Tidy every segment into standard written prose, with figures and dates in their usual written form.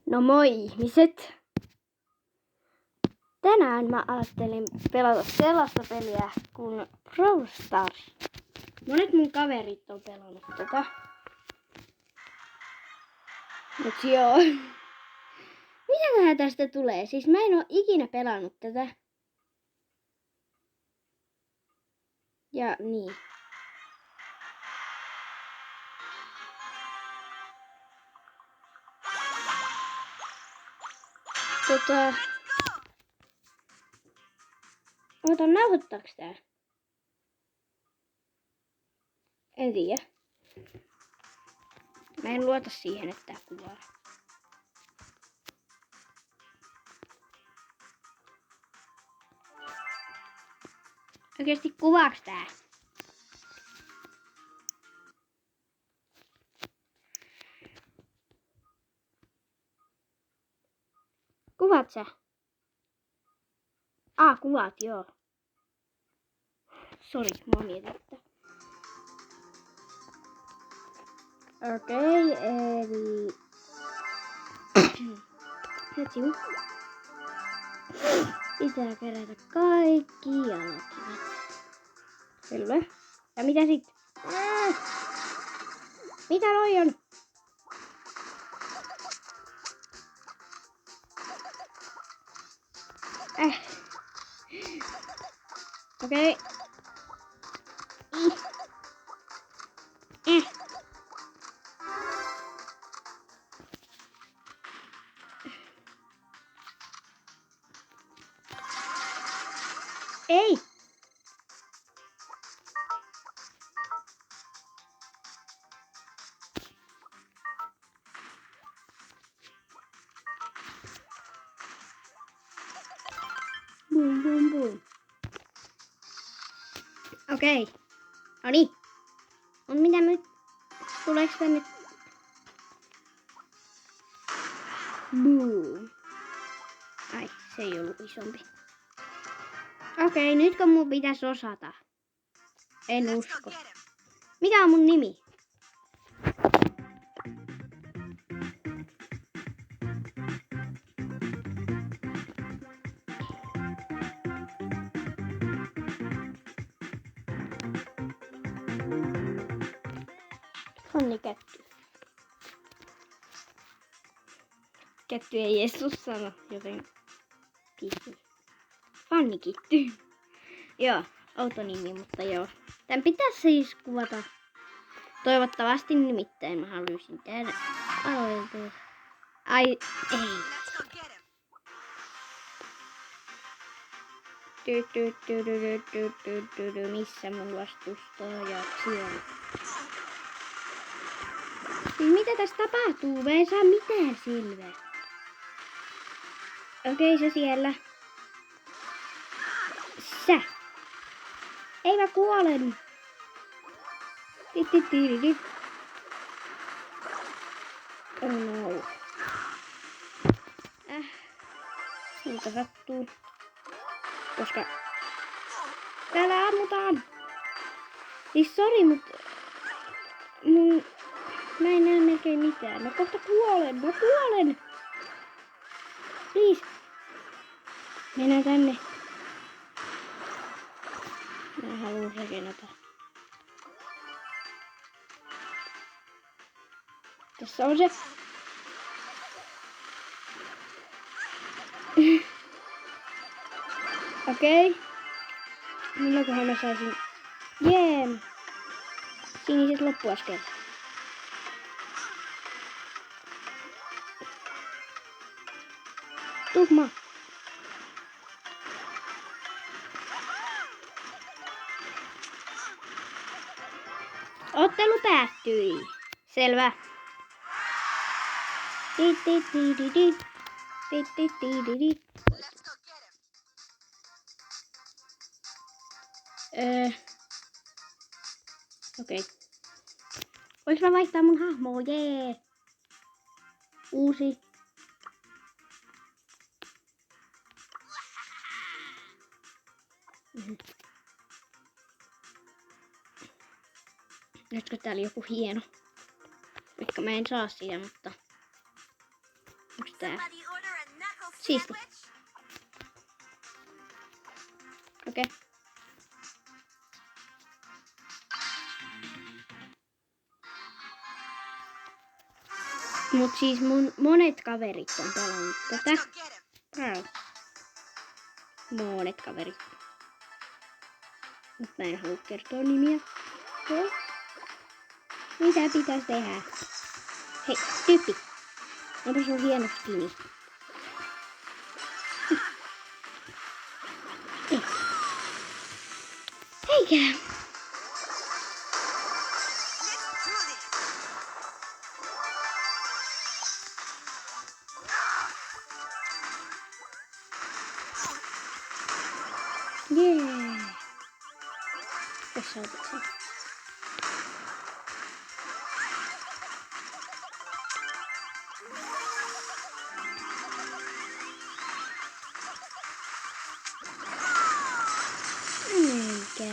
No moi ihmiset! Tänään mä ajattelin pelata sellaista peliä kuin Brawl Stars. Monet mun kaverit on pelannut tätä. Mut joo. Mitäköhän tästä tulee? Siis mä en oo ikinä pelannut tätä. Ja niin. Nauhoittaaks tää? En tiedä. Mä en luota siihen, että tää kuvaa. Oikeesti kuvaaks tää? Kuvaat sä? Kuvaat, joo. Sori, mä mietin, että... Okei, eli... Hetsi. Pitää kerätä kaikki jalkivet. Selvä. Ja mitä sit? Mitä noi on? Okei. Ei! Boom, boom, boom. Okei. Noniin. On mitä nyt? Tuleeks tänne? Boom. Ai, se ei ollut isompi. Okei, nytkö mun pitäis osata? En usko. Mikä on mun nimi? Fanni Kätty. Kätty ei edes sano, joten Kitty. Fanni Kitty. Joo, outo nimi, mutta joo. Tän pitäisi siis kuvata. Toivottavasti nimittäin mä haluaisin tehdä aloittaa. Ai, ei. Missä mun vastustajaksi on? Mitä tässä tapahtuu? Mä en saa mitään selvää. Okei, se siellä. Sä. Ei mä kuolen. Oh no. Mitä sattuu? Koska täällä ammutaan. Siis sori, mut mä en näe melkein mitään. Mä kohta kuolen. Please. Mennään tänne. Mä haluun regenata. Tässä on se. Okei. Milloinkohan mä saisin... Jee! Siniset loppuaskel. Tuhma. Ottelu päättyi. Selvä. Okei. Voinko mä vaihtaa mun hahmoa? Jee. Uusi. Nytkö täällä joku hieno? Vaikka mä en saa sitä, mutta... Onks tää? Siisti. Okei. Mut siis monet kaverit on pelannut tätä. Monet kaverit. Mut mä en halua kertoa nimiä. Mitä pitäis tehdä? Hei, tyyppi. Onpa sun hieno skini. Eikä. Jee. Tässä otat sen. Eikä.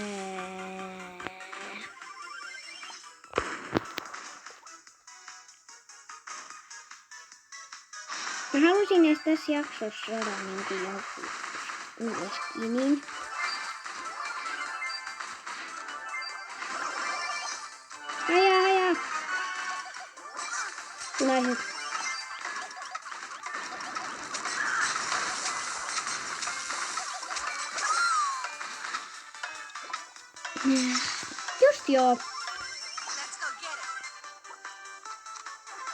Mä halusin edes tässä jaksossa saada niinku jonkun uuden skinin. Aja. Punaiset. Just joo.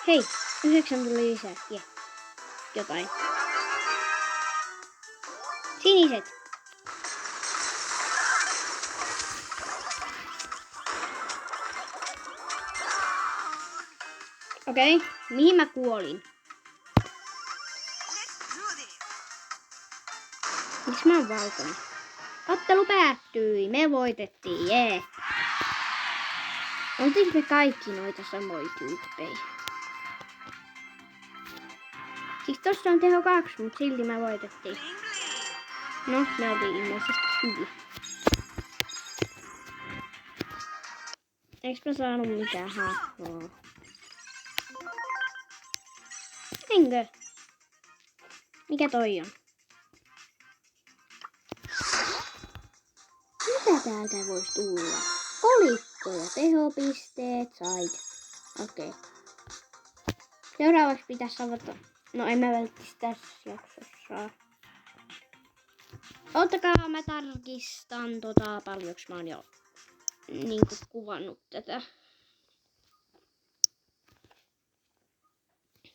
Hei, 9 tuli lisää. Yeah. Jotain. Siniset. Okei, mihin mä kuolin? Miks mä oon valkoinen? Ottelu päättyi, me voitettiin, jee. Oltiinko me kaikki noita samoja tyyppejä? Siis tossa on teho 2, mut silti me voitettiin. No, me oltiin ilmeisesti hyviä. Eiks mä saanut mitään hahmoa? Enkö? Mikä toi on? Mitä täältä vois tulla? Kolikko ja tehopisteet sait. Okei. Seuraavaksi pitäis avata. No en mä välttis tässä jaksossa. Ottakaa mä tarkistan paljonks mä oon jo niinku kuvannut tätä.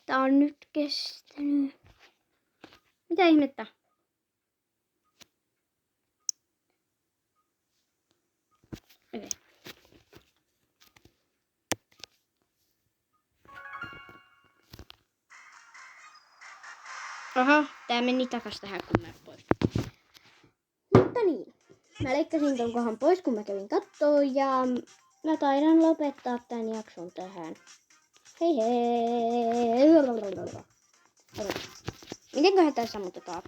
Tää on nyt kestänyt. Mitä ihmettä? Okei. Aha, tää meni takas tähän kun mä pois. Mutta niin. Mä leikkasin ton kohan pois kun mä kävin kattoo ja mä taidan lopettaa tän jakson tähän. Hei hei! Mitenköhän tää sammutetaan?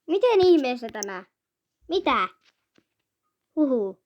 Miten ihmeessä tämä? Mitä? Huhu.